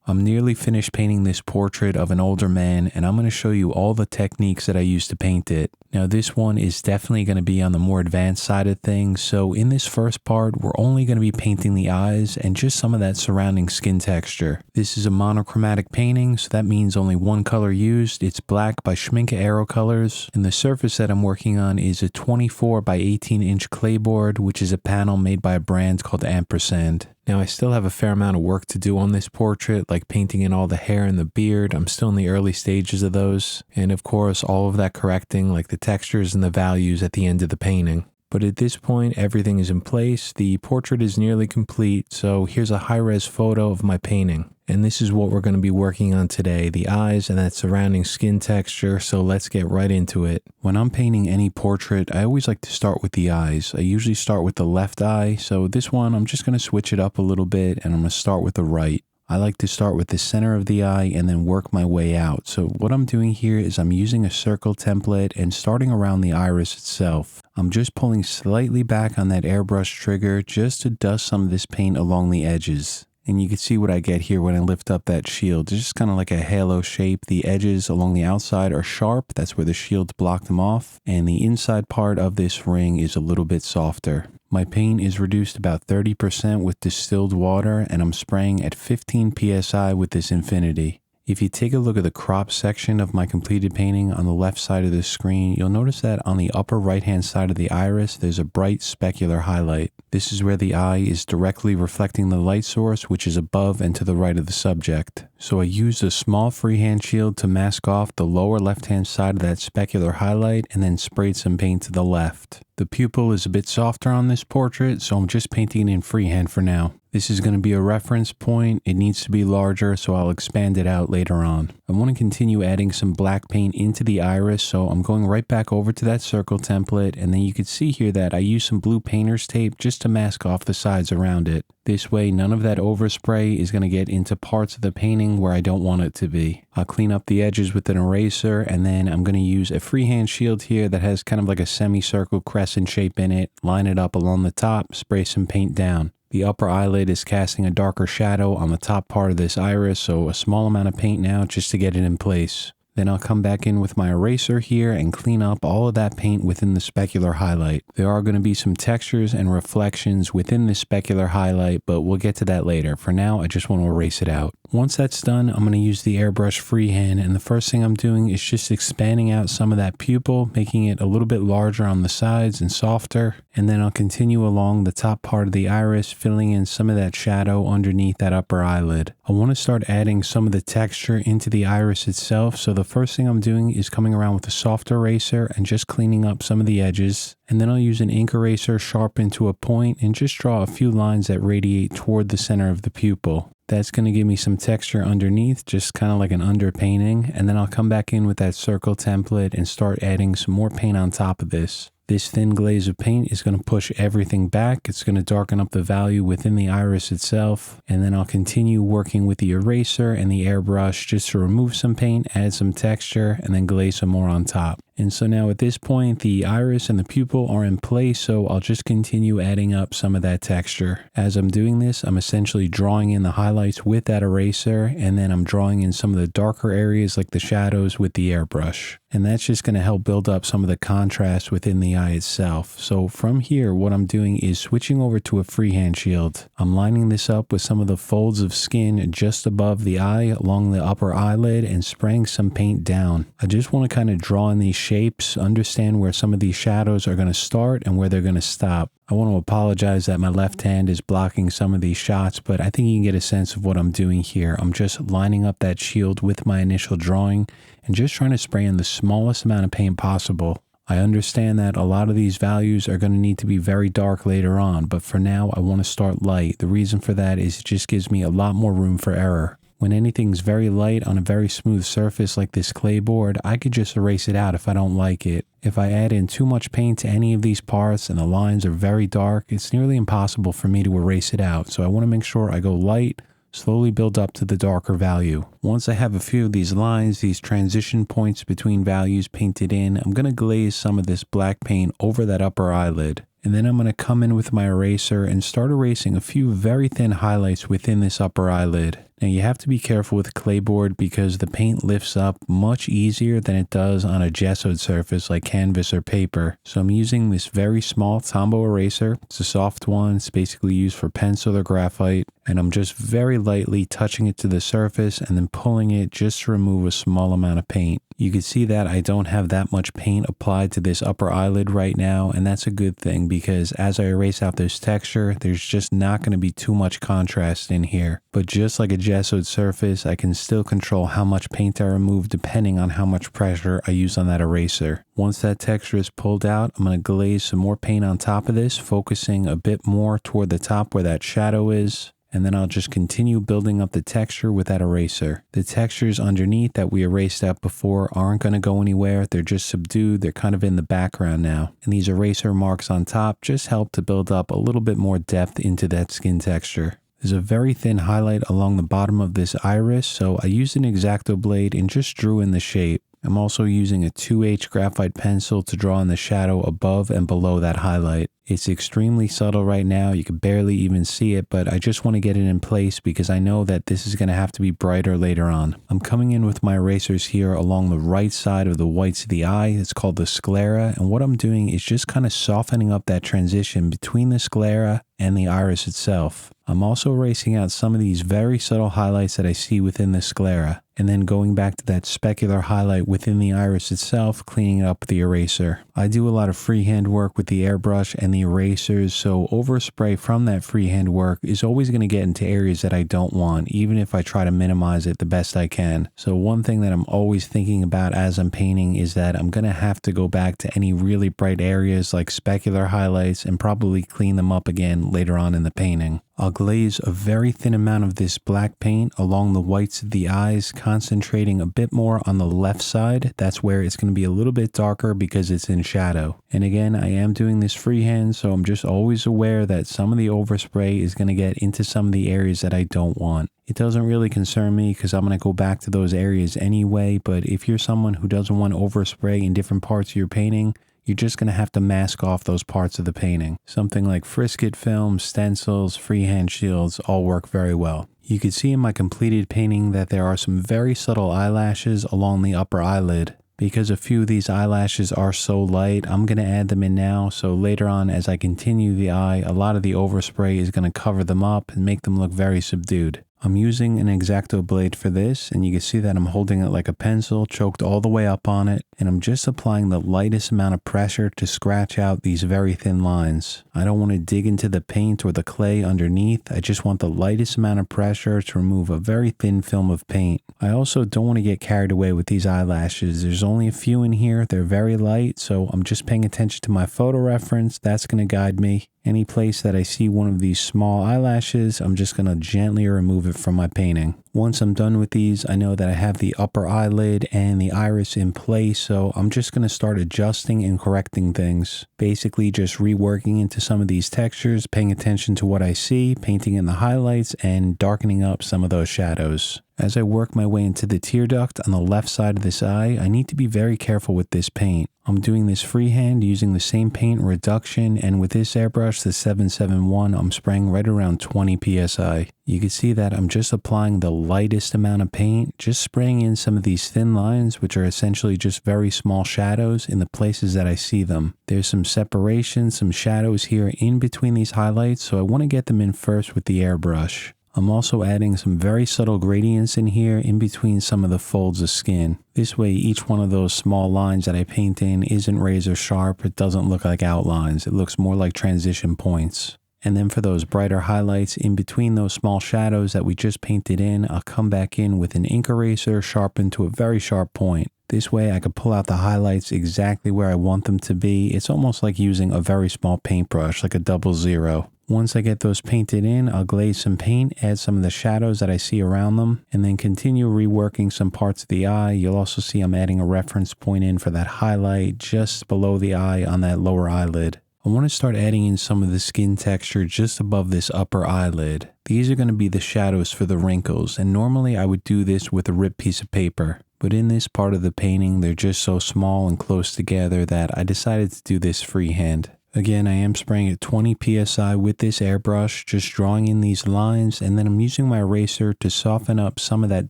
I'm nearly finished painting this portrait of an older man, and I'm going to show you all the techniques that I used to paint it. Now this one is definitely going to be on the more advanced side of things, so in this first part we're only going to be painting the eyes and just some of that surrounding skin texture. This is a monochromatic painting, so that means only one color used. It's black by Schmincke Aero Colors, and the surface that I'm working on is a 24 by 18 inch clay board, which is a panel made by a brand called Ampersand. Now I still have a fair amount of work to do on this portrait, like painting in all the hair and the beard. I'm still in the early stages of those, and of course all of that correcting, like the textures and the values at the end of the painting. But at this point, everything is in place. The portrait is nearly complete, so here's a high-res photo of my painting. And this is what we're going to be working on today, the eyes and that surrounding skin texture, so let's get right into it. When I'm painting any portrait, I always like to start with the eyes. I usually start with the left eye, so this one I'm just going to switch it up a little bit, and I'm going to start with the right. I like to start with the center of the eye and then work my way out. So what I'm doing here is I'm using a circle template and starting around the iris itself. I'm just pulling slightly back on that airbrush trigger just to dust some of this paint along the edges. And you can see what I get here when I lift up that shield. It's just kind of like a halo shape. The edges along the outside are sharp. That's where the shield blocked them off. And the inside part of this ring is a little bit softer. My paint is reduced about 30% with distilled water, and I'm spraying at 15 psi with this Infinity. If you take a look at the crop section of my completed painting on the left side of the screen, you'll notice that on the upper right hand side of the iris, there's a bright specular highlight. This is where the eye is directly reflecting the light source, which is above and to the right of the subject. So I used a small freehand shield to mask off the lower left hand side of that specular highlight and then sprayed some paint to the left. The pupil is a bit softer on this portrait, so I'm just painting it in freehand for now. This is going to be a reference point. It needs to be larger, so I'll expand it out later on. I want to continue adding some black paint into the iris, so I'm going right back over to that circle template, and then you can see here that I use some blue painter's tape just to mask off the sides around it. This way, none of that overspray is going to get into parts of the painting where I don't want it to be. I'll clean up the edges with an eraser, and then I'm going to use a freehand shield here that has kind of like a semicircle crescent shape in it, line it up along the top, spray some paint down. The upper eyelid is casting a darker shadow on the top part of this iris, so a small amount of paint now just to get it in place. Then I'll come back in with my eraser here and clean up all of that paint within the specular highlight. There are going to be some textures and reflections within the specular highlight, but we'll get to that later. For now, I just want to erase it out. Once that's done, I'm going to use the airbrush freehand, and the first thing I'm doing is just expanding out some of that pupil, making it a little bit larger on the sides and softer, and then I'll continue along the top part of the iris, filling in some of that shadow underneath that upper eyelid. I want to start adding some of the texture into the iris itself, so the first thing I'm doing is coming around with a soft eraser and just cleaning up some of the edges, and then I'll use an ink eraser sharpened to a point and just draw a few lines that radiate toward the center of the pupil. That's going to give me some texture underneath, just kind of like an underpainting, and then I'll come back in with that circle template and start adding some more paint on top of this. This thin glaze of paint is going to push everything back. It's going to darken up the value within the iris itself, and then I'll continue working with the eraser and the airbrush just to remove some paint, add some texture, and then glaze some more on top. And so now at this point, the iris and the pupil are in place, so I'll just continue adding up some of that texture. As I'm doing this, I'm essentially drawing in the highlights with that eraser, and then I'm drawing in some of the darker areas like the shadows with the airbrush. And that's just going to help build up some of the contrast within the eye itself. So from here, what I'm doing is switching over to a freehand shield. I'm lining this up with some of the folds of skin just above the eye along the upper eyelid and spraying some paint down. I just want to kind of draw in these shapes, understand where some of these shadows are going to start and where they're going to stop. I want to apologize that my left hand is blocking some of these shots, but I think you can get a sense of what I'm doing here. I'm just lining up that shield with my initial drawing and just trying to spray in the smallest amount of paint possible. I understand that a lot of these values are going to need to be very dark later on, but for now I want to start light. The reason for that is it just gives me a lot more room for error. When anything's very light on a very smooth surface like this clay board, I could just erase it out if I don't like it. If I add in too much paint to any of these parts and the lines are very dark, it's nearly impossible for me to erase it out. So I want to make sure I go light, slowly build up to the darker value. Once I have a few of these lines, these transition points between values painted in, I'm going to glaze some of this black paint over that upper eyelid. And then I'm going to come in with my eraser and start erasing a few very thin highlights within this upper eyelid. Now you have to be careful with clayboard because the paint lifts up much easier than it does on a gessoed surface like canvas or paper. So I'm using this very small Tombow eraser. It's a soft one. It's basically used for pencil or graphite. And I'm just very lightly touching it to the surface and then pulling it just to remove a small amount of paint. You can see that I don't have that much paint applied to this upper eyelid right now, and that's a good thing because as I erase out this texture, there's just not going to be too much contrast in here. But just like a gessoed surface, I can still control how much paint I remove depending on how much pressure I use on that eraser. Once that texture is pulled out, I'm going to glaze some more paint on top of this, focusing a bit more toward the top where that shadow is. And then I'll just continue building up the texture with that eraser. The textures underneath that we erased out before aren't going to go anywhere. They're just subdued. They're kind of in the background now. And these eraser marks on top just help to build up a little bit more depth into that skin texture. There's a very thin highlight along the bottom of this iris, so I used an X-Acto blade and just drew in the shape. I'm also using a 2H graphite pencil to draw in the shadow above and below that highlight. It's extremely subtle right now. You can barely even see it, but I just want to get it in place because I know that this is going to have to be brighter later on. I'm coming in with my erasers here along the right side of the whites of the eye. It's called the sclera, and what I'm doing is just kind of softening up that transition between the sclera and the iris itself. I'm also erasing out some of these very subtle highlights that I see within the sclera, and then going back to that specular highlight within the iris itself, cleaning it up with the eraser. I do a lot of freehand work with the airbrush and the erasers, so overspray from that freehand work is always going to get into areas that I don't want, even if I try to minimize it the best I can. So one thing that I'm always thinking about as I'm painting is that I'm going to have to go back to any really bright areas like specular highlights and probably clean them up again later on in the painting. I'll glaze a very thin amount of this black paint along the whites of the eyes, concentrating a bit more on the left side. That's where it's going to be a little bit darker because it's in shadow. And again, I am doing this freehand, so I'm just always aware that some of the overspray is going to get into some of the areas that I don't want. It doesn't really concern me because I'm going to go back to those areas anyway, but if you're someone who doesn't want overspray in different parts of your painting, you're just going to have to mask off those parts of the painting. Something like Frisket film, stencils, freehand shields all work very well. You can see in my completed painting that there are some very subtle eyelashes along the upper eyelid. Because a few of these eyelashes are so light, I'm going to add them in now, so later on as I continue the eye, a lot of the overspray is going to cover them up and make them look very subdued. I'm using an X-Acto blade for this, and you can see that I'm holding it like a pencil, choked all the way up on it, and I'm just applying the lightest amount of pressure to scratch out these very thin lines. I don't want to dig into the paint or the clay underneath. I just want the lightest amount of pressure to remove a very thin film of paint. I also don't want to get carried away with these eyelashes. There's only a few in here. They're very light, so I'm just paying attention to my photo reference. That's going to guide me. Any place that I see one of these small eyelashes, I'm just going to gently remove it from my painting. Once I'm done with these, I know that I have the upper eyelid and the iris in place, so I'm just going to start adjusting and correcting things. Basically just reworking into some of these textures, paying attention to what I see, painting in the highlights, and darkening up some of those shadows. As I work my way into the tear duct on the left side of this eye, I need to be very careful with this paint. I'm doing this freehand using the same paint reduction, and with this airbrush, the 771, I'm spraying right around 20 psi. You can see that I'm just applying the lightest amount of paint, just spraying in some of these thin lines, which are essentially just very small shadows in the places that I see them. There's some separation, some shadows here in between these highlights, so I want to get them in first with the airbrush. I'm also adding some very subtle gradients in here in between some of the folds of skin. This way each one of those small lines that I paint in isn't razor sharp. It doesn't look like outlines. It looks more like transition points. And then for those brighter highlights in between those small shadows that we just painted in, I'll come back in with an ink eraser sharpened to a very sharp point. This way I can pull out the highlights exactly where I want them to be. It's almost like using a very small paintbrush, like a 00. Once I get those painted in, I'll glaze some paint, add some of the shadows that I see around them, and then continue reworking some parts of the eye. You'll also see I'm adding a reference point in for that highlight just below the eye on that lower eyelid. I want to start adding in some of the skin texture just above this upper eyelid. These are going to be the shadows for the wrinkles, and normally I would do this with a ripped piece of paper. But in this part of the painting, they're just so small and close together that I decided to do this freehand. Again, I am spraying at 20 psi with this airbrush, just drawing in these lines, and then I'm using my eraser to soften up some of that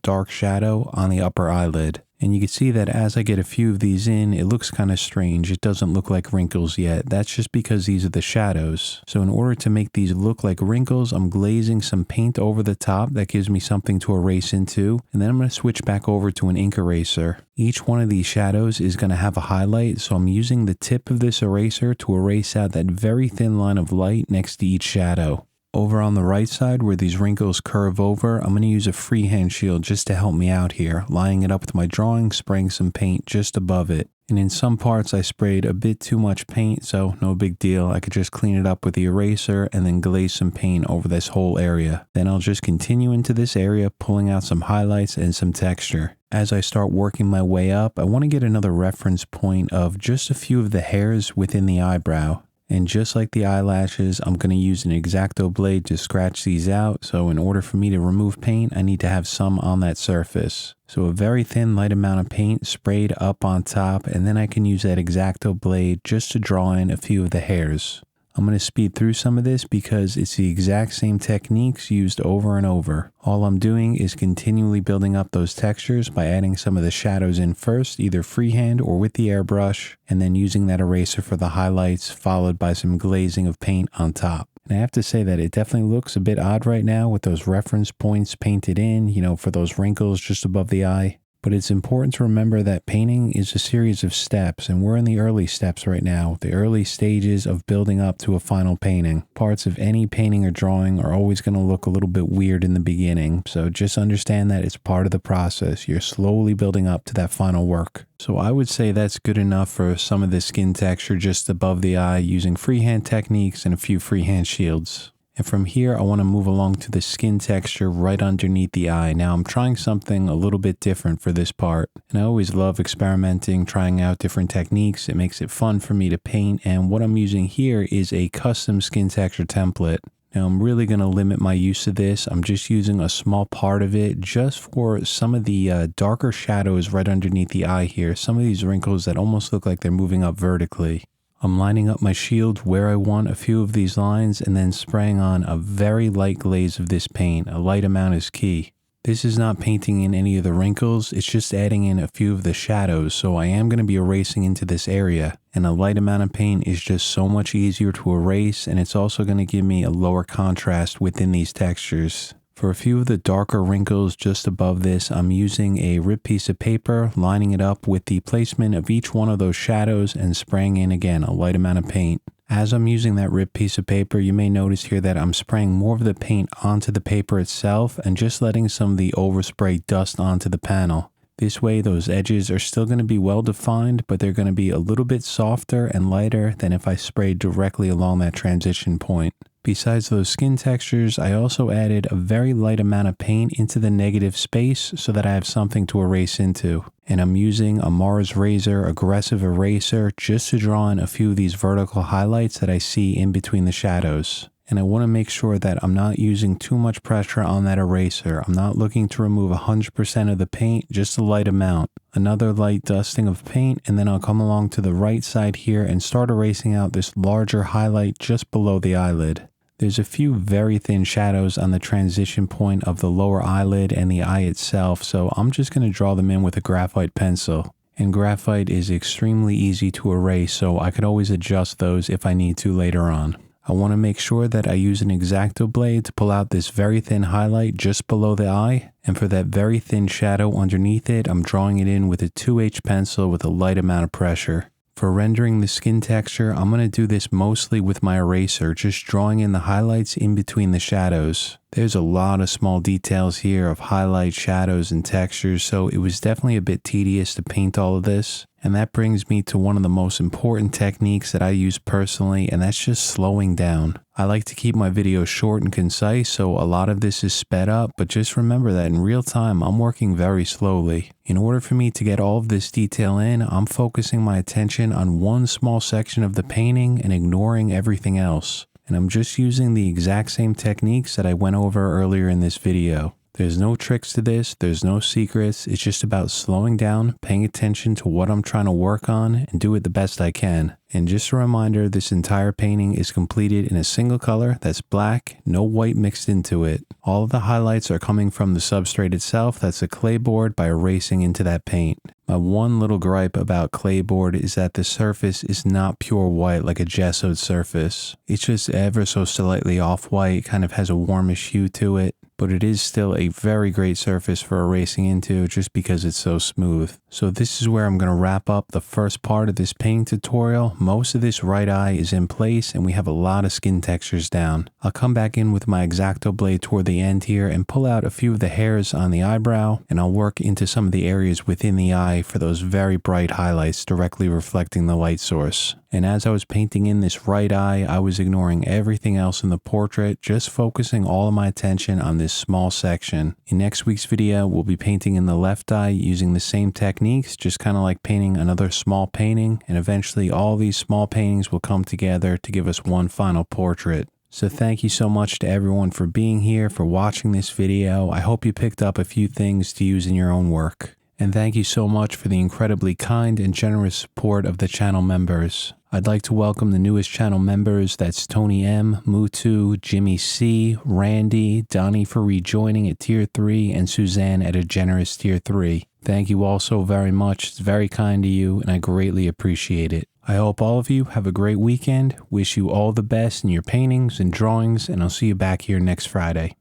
dark shadow on the upper eyelid. And you can see that as I get a few of these in, it looks kind of strange. It doesn't look like wrinkles yet. That's just because these are the shadows. So in order to make these look like wrinkles, I'm glazing some paint over the top that gives me something to erase into. And then I'm going to switch back over to an ink eraser. Each one of these shadows is going to have a highlight, so I'm using the tip of this eraser to erase out that very thin line of light next to each shadow. Over on the right side where these wrinkles curve over, I'm going to use a freehand shield just to help me out here, lining it up with my drawing, spraying some paint just above it. And in some parts I sprayed a bit too much paint, so no big deal. I could just clean it up with the eraser and then glaze some paint over this whole area. Then I'll just continue into this area, pulling out some highlights and some texture. As I start working my way up, I want to get another reference point of just a few of the hairs within the eyebrow. And just like the eyelashes, I'm going to use an X-Acto blade to scratch these out. So in order for me to remove paint, I need to have some on that surface. So a very thin, light amount of paint sprayed up on top, and then I can use that X-Acto blade just to draw in a few of the hairs. I'm going to speed through some of this because it's the exact same techniques used over and over. All I'm doing is continually building up those textures by adding some of the shadows in first, either freehand or with the airbrush, and then using that eraser for the highlights, followed by some glazing of paint on top. And I have to say that it definitely looks a bit odd right now with those reference points painted in, for those wrinkles just above the eye. But it's important to remember that painting is a series of steps, and we're in the early steps right now, the early stages of building up to a final painting. Parts of any painting or drawing are always going to look a little bit weird in the beginning, so just understand that it's part of the process. You're slowly building up to that final work. So I would say that's good enough for some of the skin texture just above the eye using freehand techniques and a few freehand shields. And from here, I want to move along to the skin texture right underneath the eye. Now, I'm trying something a little bit different for this part. And I always love experimenting, trying out different techniques. It makes it fun for me to paint. And what I'm using here is a custom skin texture template. Now, I'm really going to limit my use of this. I'm just using a small part of it just for some of the darker shadows right underneath the eye here. Some of these wrinkles that almost look like they're moving up vertically. I'm lining up my shield where I want a few of these lines and then spraying on a very light glaze of this paint. A light amount is key. This is not painting in any of the wrinkles, it's just adding in a few of the shadows, so I am going to be erasing into this area. And a light amount of paint is just so much easier to erase, and it's also going to give me a lower contrast within these textures. For a few of the darker wrinkles just above this, I'm using a ripped piece of paper, lining it up with the placement of each one of those shadows and spraying in again a light amount of paint. As I'm using that ripped piece of paper, you may notice here that I'm spraying more of the paint onto the paper itself and just letting some of the overspray dust onto the panel. This way, those edges are still going to be well defined, but they're going to be a little bit softer and lighter than if I sprayed directly along that transition point. Besides those skin textures, I also added a very light amount of paint into the negative space so that I have something to erase into. And I'm using a Mars Razor Aggressive Eraser just to draw in a few of these vertical highlights that I see in between the shadows. And I want to make sure that I'm not using too much pressure on that eraser. I'm not looking to remove 100% of the paint, just a light amount. Another light dusting of paint, and then I'll come along to the right side here and start erasing out this larger highlight just below the eyelid. There's a few very thin shadows on the transition point of the lower eyelid and the eye itself, so I'm just going to draw them in with a graphite pencil. And graphite is extremely easy to erase, so I could always adjust those if I need to later on. I want to make sure that I use an X-Acto blade to pull out this very thin highlight just below the eye, and for that very thin shadow underneath it, I'm drawing it in with a 2H pencil with a light amount of pressure. For rendering the skin texture, I'm going to do this mostly with my eraser, just drawing in the highlights in between the shadows. There's a lot of small details here of highlights, shadows, and textures, so it was definitely a bit tedious to paint all of this. And that brings me to one of the most important techniques that I use personally, and that's just slowing down. I like to keep my videos short and concise, so a lot of this is sped up, but just remember that in real time, I'm working very slowly. In order for me to get all of this detail in, I'm focusing my attention on one small section of the painting and ignoring everything else. And I'm just using the exact same techniques that I went over earlier in this video. There's no tricks to this, there's no secrets, it's just about slowing down, paying attention to what I'm trying to work on, and do it the best I can. And just a reminder, this entire painting is completed in a single color that's black, no white mixed into it. All of the highlights are coming from the substrate itself, that's a clay board, by erasing into that paint. My one little gripe about clay board is that the surface is not pure white like a gessoed surface. It's just ever so slightly off-white, kind of has a warmish hue to it. But it is still a very great surface for erasing into just because it's so smooth. So this is where I'm going to wrap up the first part of this painting tutorial. Most of this right eye is in place and we have a lot of skin textures down. I'll come back in with my X-Acto blade toward the end here and pull out a few of the hairs on the eyebrow, and I'll work into some of the areas within the eye for those very bright highlights directly reflecting the light source. And as I was painting in this right eye, I was ignoring everything else in the portrait, just focusing all of my attention on this small section. In next week's video, we'll be painting in the left eye using the same techniques, just kind of like painting another small painting, and eventually all these small paintings will come together to give us one final portrait. So thank you so much to everyone for being here, for watching this video. I hope you picked up a few things to use in your own work. And thank you so much for the incredibly kind and generous support of the channel members. I'd like to welcome the newest channel members. That's Tony M, Mutu, Jimmy C, Randy, Donnie for rejoining at tier 3, and Suzanne at a generous tier 3. Thank you all so very much. It's very kind of you, and I greatly appreciate it. I hope all of you have a great weekend. Wish you all the best in your paintings and drawings, and I'll see you back here next Friday.